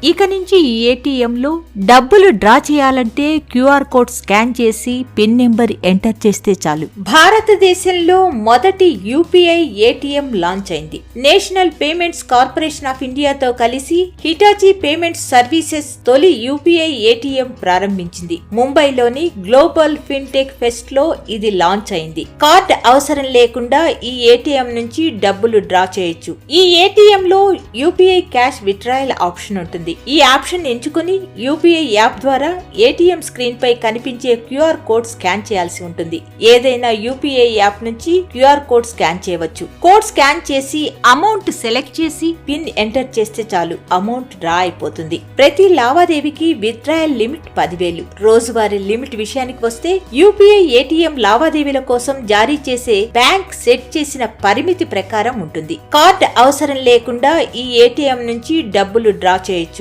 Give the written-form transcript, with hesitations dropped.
ఇక నుంచి ఈ ఏటీఎంలో డబ్బులు డ్రా చేయాలంటే క్యూఆర్ కోడ్ స్కాన్ చేసి పిన్ నెంబర్ ఎంటర్ చేస్తే చాలు. భారతదేశంలో మొదటి యూపీఐ ఏటీఎం లాంచ్ అయింది. నేషనల్ పేమెంట్స్ కార్పొరేషన్ ఆఫ్ ఇండియాతో కలిసి హిటాచీ పేమెంట్స్ సర్వీసెస్ తొలి యూపీఐ ఏటీఎం ప్రారంభించింది. ముంబైలోని గ్లోబల్ ఫిన్టెక్ ఫెస్ట్ లో ఇది లాంచ్ అయింది. కార్డ్ అవసరం లేకుండా ఈ ఏటీఎం నుంచి డబ్బులు డ్రా చేయొచ్చు. ఈ ఏటీఎం లో యూపీఐ క్యాష్ విత్డ్రాయల్ ఆప్షన్ ఉంటుంది. ఈ ఆప్షన్ ఎంచుకుని యూపీఐ యాప్ ద్వారా ఏటీఎం స్క్రీన్ పై కనిపించే క్యూఆర్ కోడ్ స్కాన్ చేయాల్సి ఉంటుంది. ఏదైనా యూపీఐ యాప్ నుంచి క్యూఆర్ కోడ్ స్కాన్ చేయవచ్చు. కోడ్ స్కాన్ చేసి అమౌంట్ సెలెక్ట్ చేసి పిన్ ఎంటర్ చేస్తే చాలు, అమౌంట్ డ్రా అయిపోతుంది. ప్రతి లావాదేవీకి విత్డ్రాయల్ లిమిట్ 10,000. రోజువారీ లిమిట్ విషయానికి వస్తే యూపీఐ ఏటీఎం లావాదేవీల కోసం జారీ చేసే బ్యాంక్ సెట్ చేసిన పరిమితి ప్రకారం ఉంటుంది. కార్డ్ అవసరం లేకుండా ఈ ఏటీఎం నుంచి డబ్బులు డ్రా చేయొచ్చు.